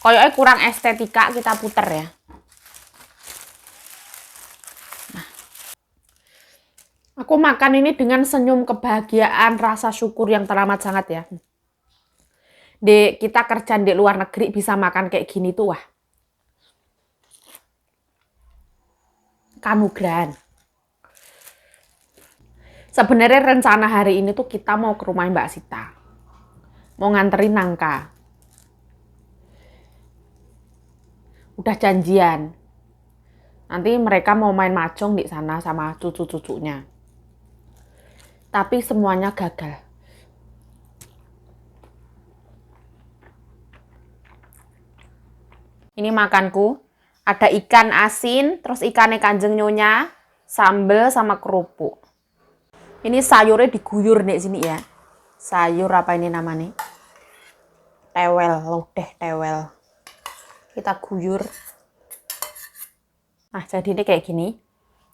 Koyoknya kurang estetika, kita puter ya. Nah. Aku makan ini dengan senyum kebahagiaan, rasa syukur yang teramat sangat ya. Kita kerja di luar negeri bisa makan kayak gini tuh, wah. Kanugrahan. Sebenarnya rencana hari ini tuh kita mau ke rumah Mbak Sita. Mau nganterin nangka. Udah janjian. Nanti mereka mau main mahjong di sana sama cucu-cucunya. Tapi semuanya gagal. Ini makanku. Ada ikan asin, terus ikannya Kanjeng Nyonya, sambel sama kerupuk. Ini sayurnya diguyur nih sini ya. Sayur apa ini namanya? Tewel, lodeh tewel. Kita guyur. Nah, jadi ini kayak gini.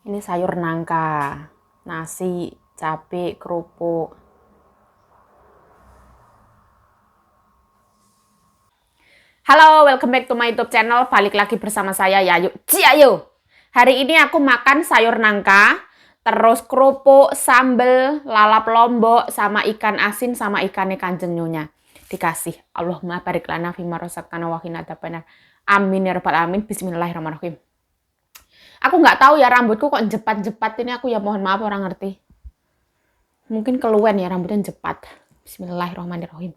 Ini sayur nangka, nasi, cabai, kerupuk. Halo, welcome back to my YouTube channel. Balik lagi bersama saya Yayu Ciayu. Hari ini aku makan sayur nangka, terus kerupuk, sambel, lalap lombok, sama ikan asin, sama ikannya Kanjeng Nyonya. Dikasih. Allahumma barik lana fima razaqtana wa qina adzabannar. Amin ya rabbal alamin. Bismillahirrahmanirrahim. Aku nggak tahu ya rambutku kok jepat-jepat ini, aku ya mohon maaf orang ngerti. Mungkin keluwen ya rambutnya jepat. Bismillahirrahmanirrahim.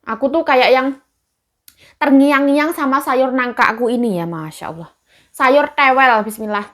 Aku tuh kayak yang terngiang-ngiang sama sayur nangka aku ini ya, Masya Allah. Sayur tewel, bismillah.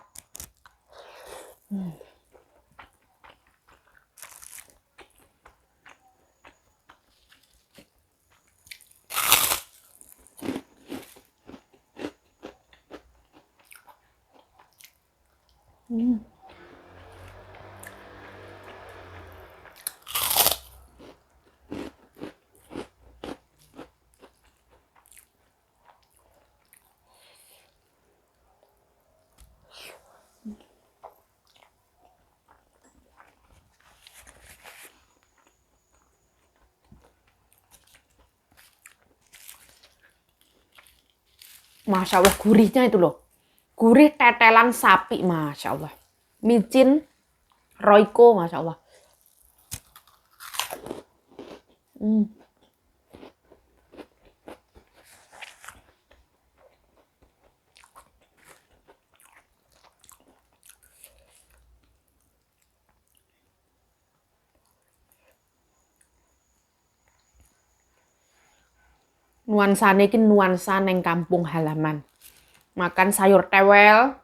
Masya Allah, gurihnya itu loh. Gurih tetelan sapi, Masya Allah. Micin, Royco, Masya Allah. Nuansane iki nuansa neng kampung halaman. Makan sayur tewel,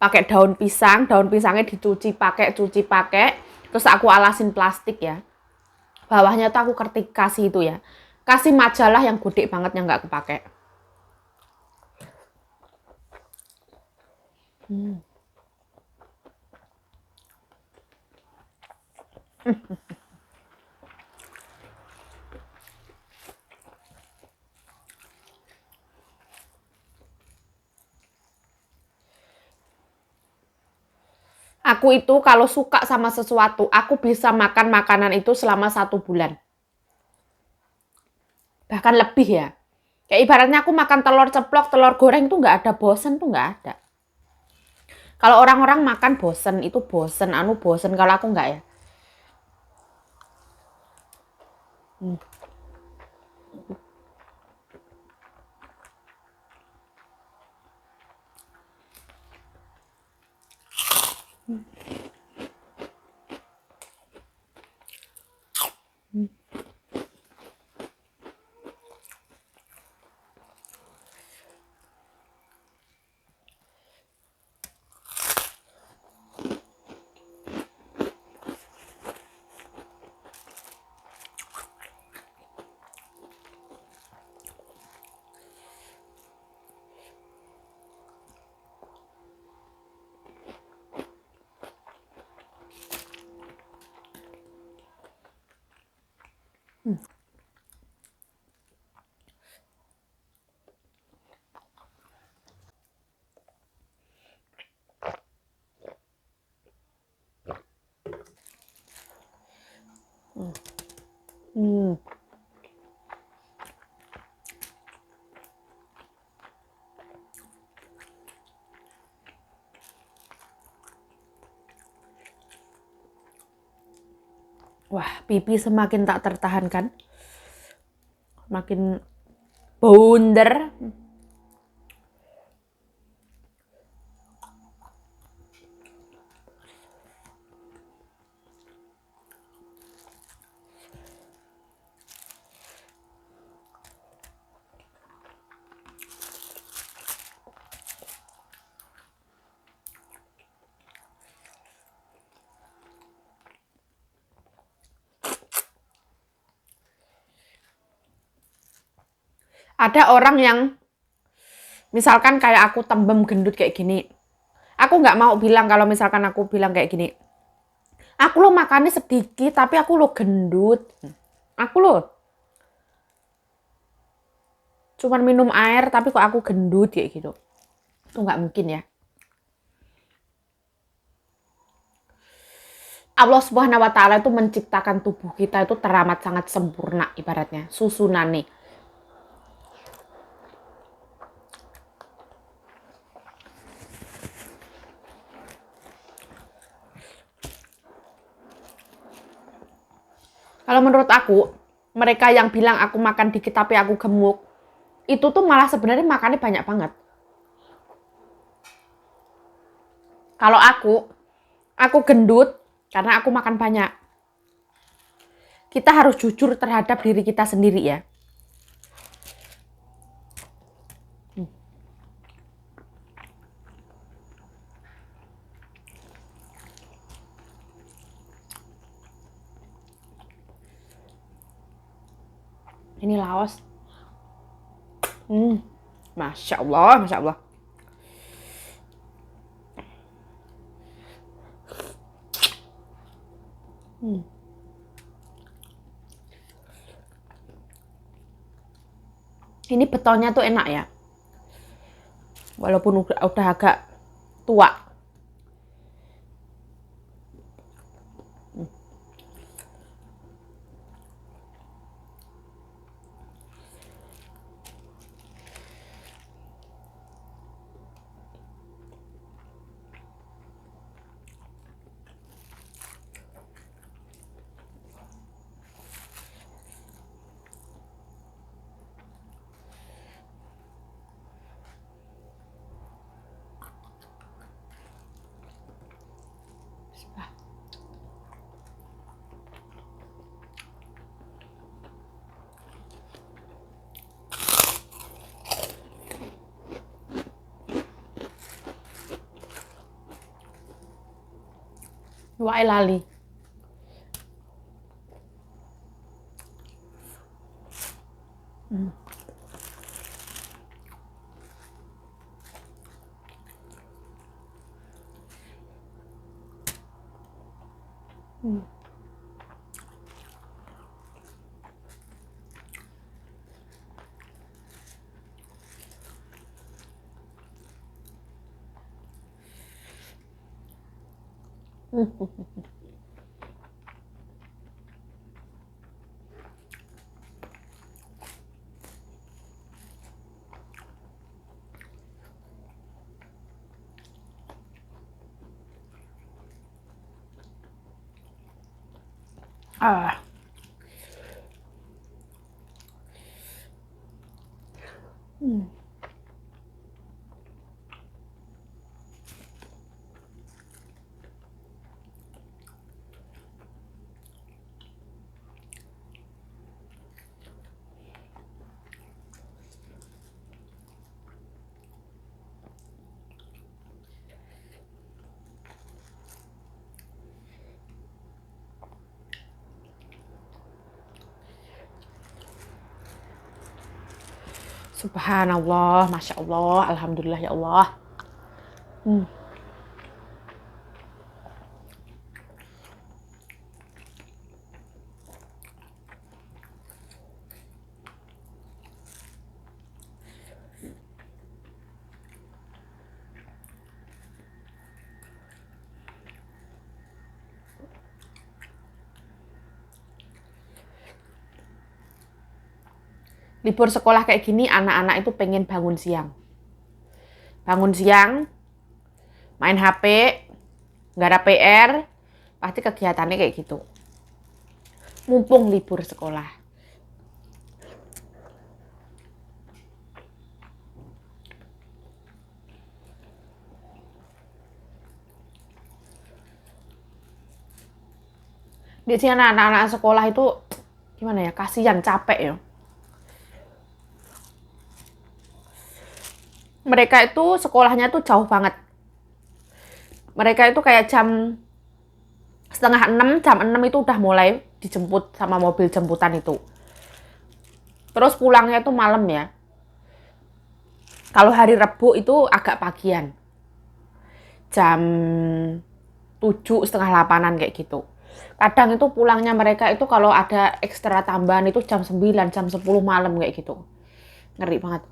pakai daun pisangnya dicuci pakai, terus aku alasin plastik ya. Bawahnya tuh aku kasih itu ya. Kasih majalah yang gede banget yang nggak kepake. Aku itu kalau suka sama sesuatu, aku bisa makan makanan itu selama 1 bulan. Bahkan lebih ya. Kayak ibaratnya aku makan telur ceplok, telur goreng tuh nggak ada bosen tuh nggak ada. Kalau orang-orang makan bosen, itu bosen, bosen. Kalau aku nggak ya. Hmm. Wah, pipi semakin tak tertahankan. Makin bounder. Ada orang yang misalkan kayak aku tembem gendut kayak gini. Aku nggak mau bilang kalau misalkan aku bilang kayak gini. Aku lo makannya sedikit tapi aku lo gendut. Aku lo cuman minum air tapi kok aku gendut kayak gitu. Itu nggak mungkin ya. Allah Subhanahu wa taala itu menciptakan tubuh kita itu teramat sangat sempurna ibaratnya, susunan nih. Kalau menurut aku, mereka yang bilang aku makan dikit tapi aku gemuk, itu tuh malah sebenarnya makannya banyak banget. Kalau aku gendut karena aku makan banyak. Kita harus jujur terhadap diri kita sendiri ya. Ini Laos. Masya Allah, Masya Allah. Ini betonnya tuh enak ya. Walaupun udah agak tua. Wah, lali. Ah. Subhanallah, Masya Allah, Alhamdulillah ya Allah. Libur sekolah kayak gini, anak-anak itu pengen bangun siang. Bangun siang, main HP, nggak ada PR, pasti kegiatannya kayak gitu. mumpung libur sekolah. Di sini anak-anak sekolah itu gimana ya, kasihan, capek ya. Mereka itu sekolahnya tuh jauh banget. Mereka itu kayak jam setengah 6, jam 6 itu udah mulai dijemput sama mobil jemputan itu. Terus pulangnya itu malam ya. Kalau hari Rebo itu agak pagian. Jam 7, setengah 8-an kayak gitu. Kadang itu pulangnya mereka itu kalau ada ekstra tambahan itu jam 9, jam 10 malam kayak gitu. Ngeri banget.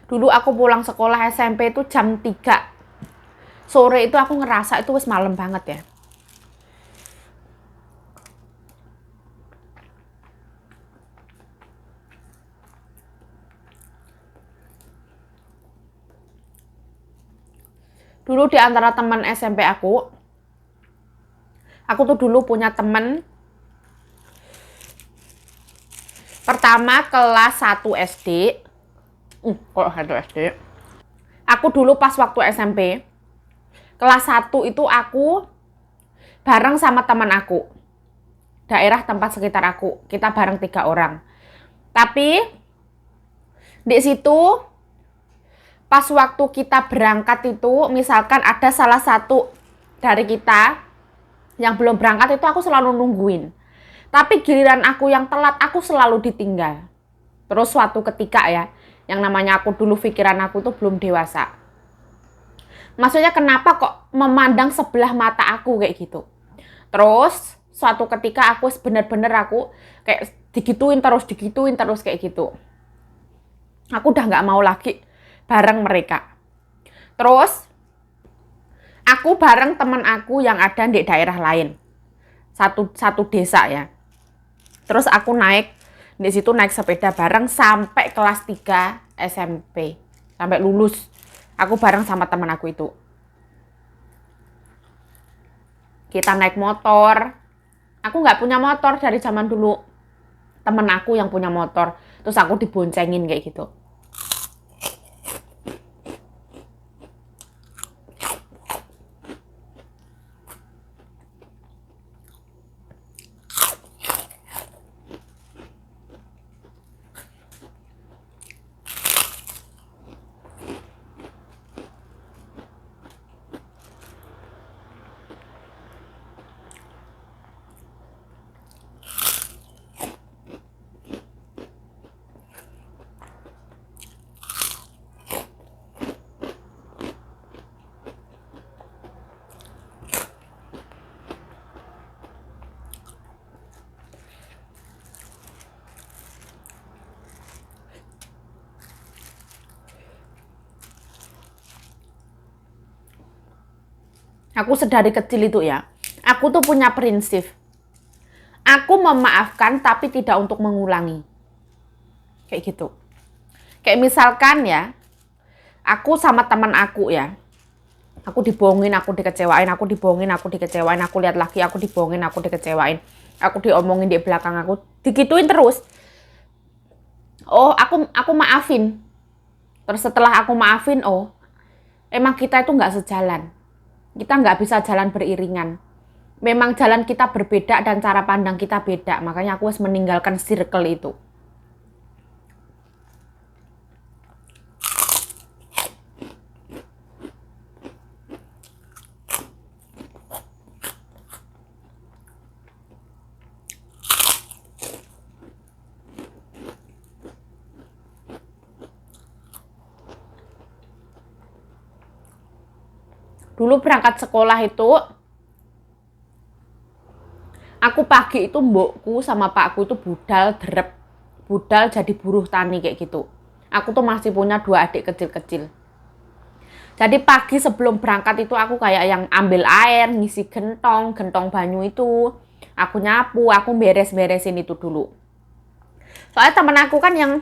Dulu aku pulang sekolah SMP itu jam 3 sore itu aku ngerasa itu wis malam banget ya. Dulu di antara teman SMP aku tuh dulu punya temen pertama kelas 1 SD. Kok 1 SD? Aku dulu pas waktu SMP, kelas 1 itu aku bareng sama teman aku. Daerah tempat sekitar aku. Kita bareng 3 orang. Tapi di situ pas waktu kita berangkat itu, misalkan ada salah satu dari kita yang belum berangkat itu aku selalu nungguin. Tapi giliran aku yang telat, aku selalu ditinggal. Terus suatu ketika ya, yang namanya aku dulu pikiran aku tuh belum dewasa. Maksudnya kenapa kok memandang sebelah mata aku kayak gitu. Terus suatu ketika aku bener-bener aku kayak digituin terus kayak gitu. Aku udah gak mau lagi bareng mereka. Terus aku bareng teman aku yang ada di daerah lain. Satu desa ya. Terus aku di situ naik sepeda bareng sampai kelas 3 SMP. Sampai lulus. Aku bareng sama teman aku itu. Kita naik motor. Aku nggak punya motor dari zaman dulu. Temen aku yang punya motor. Terus aku diboncengin kayak gitu. Aku sedari kecil itu ya, aku tuh punya prinsip. Aku memaafkan tapi tidak untuk mengulangi. Kayak gitu. Kayak misalkan ya, aku sama teman aku ya, aku dibohongin, aku dikecewain, aku dibohongin, aku dikecewain, aku lihat lagi, aku dibohongin, aku dikecewain, aku diomongin di belakang aku, digituin terus. Oh, aku maafin. Terus setelah aku maafin, oh, emang kita itu nggak sejalan. Kita nggak bisa jalan beriringan. Memang jalan kita berbeda dan cara pandang kita beda. Makanya aku harus meninggalkan circle itu. Dulu berangkat sekolah itu, aku pagi itu mbokku sama pakku itu budal jadi buruh tani kayak gitu. Aku tuh masih punya 2 adik kecil-kecil. Jadi pagi sebelum berangkat itu aku kayak yang ambil air, ngisi gentong banyu itu. Aku nyapu, aku beres-beresin itu dulu. Soalnya temen aku kan yang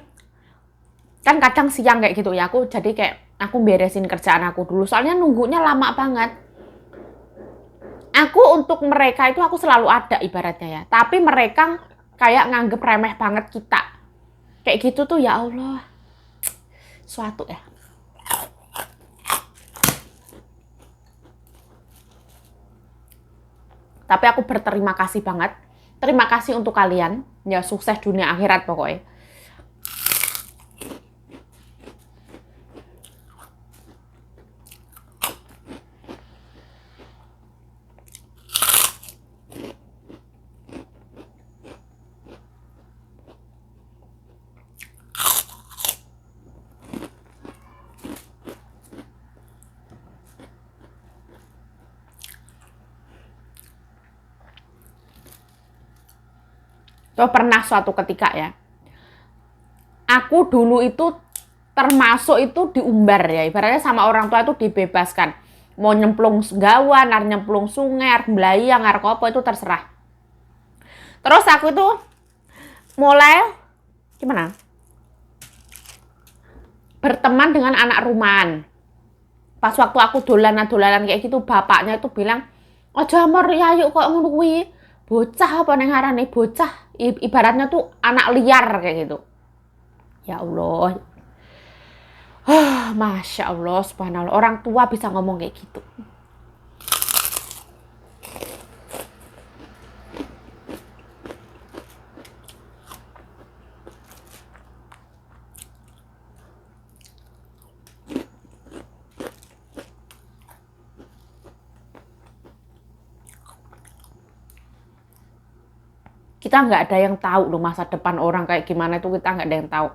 kan kadang siang kayak gitu ya, aku jadi kayak aku beresin kerjaan aku dulu. Soalnya nunggunya lama banget. Aku untuk mereka itu aku selalu ada ibaratnya ya. Tapi mereka kayak nganggep remeh banget kita. Kayak gitu tuh ya Allah. Suatu ya. Tapi aku berterima kasih banget. Terima kasih untuk kalian. Ya sukses dunia akhirat pokoknya. So, pernah suatu ketika ya, aku dulu itu termasuk itu diumbar ya, ibaratnya sama orang tua itu dibebaskan. Mau nyemplung gawan, ar nyemplung sungai, ar belayang, ar kopo itu terserah. Terus aku itu mulai gimana? Berteman dengan anak rumahan. Pas waktu aku dolanan-dolanan kayak gitu, bapaknya itu bilang, "Aja mor ya yuk kok ngono kuwi. Bocah apa ning ngarane bocah, ibaratnya tuh anak liar kayak gitu." Ya Allah. Masya Allah, subhanallah. Orang tua bisa ngomong kayak gitu. Kita nggak ada yang tahu loh masa depan orang kayak gimana itu, kita nggak ada yang tahu.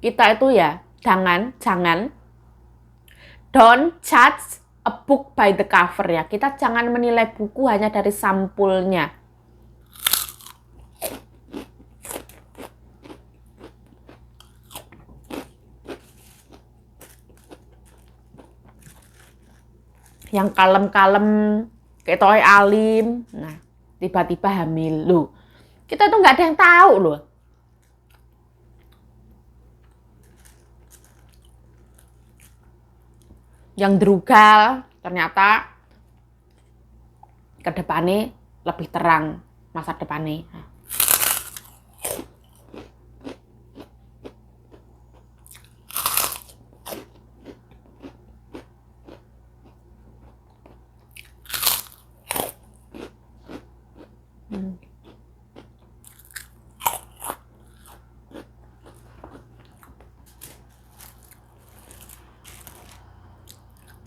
Kita itu ya jangan don't judge a book by the cover ya. Kita jangan menilai buku hanya dari sampulnya. Yang kalem-kalem kayak toy alim, nah tiba-tiba hamil loh. Kita tuh nggak ada yang tahu loh. Yang drugal ternyata ke depannya lebih terang masa depannya.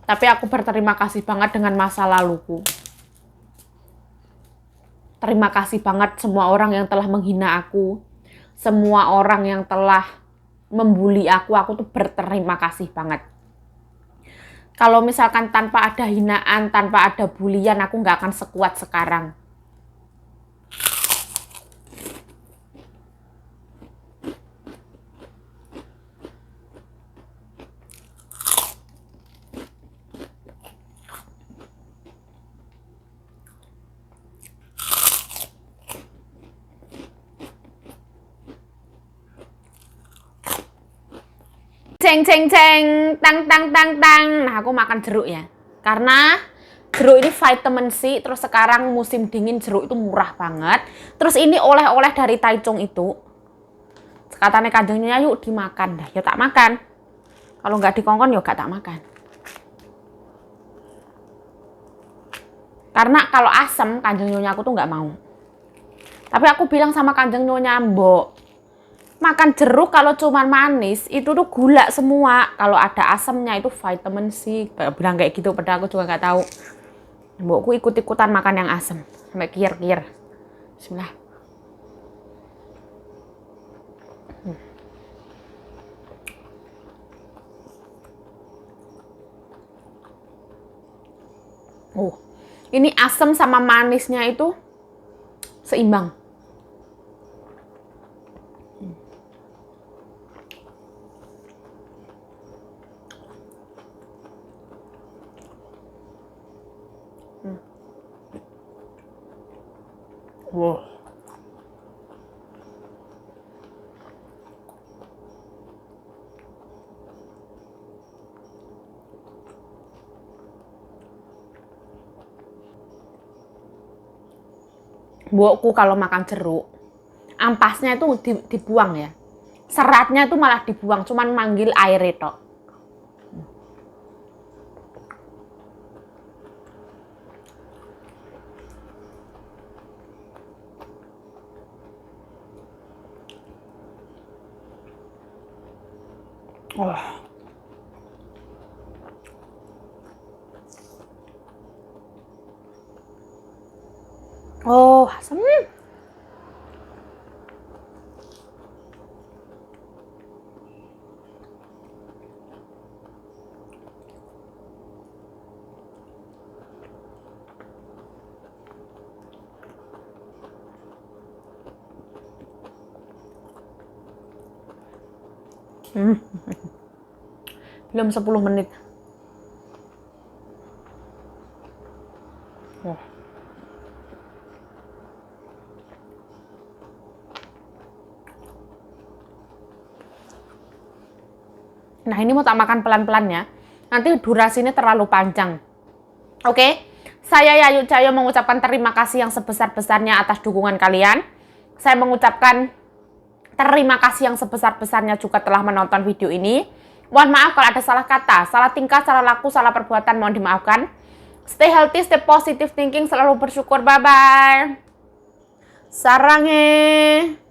Tapi aku berterima kasih banget dengan masa laluku. Terima kasih banget semua orang yang telah menghina aku. Semua orang yang telah membuli aku tuh berterima kasih banget. Kalau misalkan tanpa ada hinaan, tanpa ada bulian, aku nggak akan sekuat sekarang. Ceng ceng ceng, tang tang tang tang. Nah, aku makan jeruk ya. Karena jeruk ini vitamin C, terus sekarang musim dingin jeruk itu murah banget. Terus ini oleh-oleh dari Taichung itu. Katanya kanjengnya yuk dimakan dah. Ya tak makan. Kalau nggak dikongkon ya gak tak makan. Karena kalau asam kanjeng nyonya aku tuh nggak mau. Tapi aku bilang sama kanjeng nyonya, "Mbok, makan jeruk kalau cuma manis itu tuh gula semua. Kalau ada asamnya itu vitamin C." Bilang kayak gitu, padahal aku juga nggak tahu. Mbokku ikut-ikutan makan yang asam sampai kier-kier. Bismillah. Oh, ini asam sama manisnya itu seimbang. Wow. Mbokku kalau makan jeruk, ampasnya itu dibuang ya. Seratnya itu malah dibuang, cuman manggil air itu. Oh. Oh, asam. Belum 10 menit. Oh. Nah, ini mau tak makan pelan-pelan ya. Nanti durasinya terlalu panjang. Oke, saya Yayu Cahyo mengucapkan terima kasih yang sebesar-besarnya atas dukungan kalian. Saya mengucapkan terima kasih yang sebesar-besarnya juga telah menonton video ini. Mohon maaf kalau ada salah kata, salah tingkah, salah laku, salah perbuatan, mohon dimaafkan. Stay healthy, stay positive thinking, selalu bersyukur. Bye-bye. Saranghe.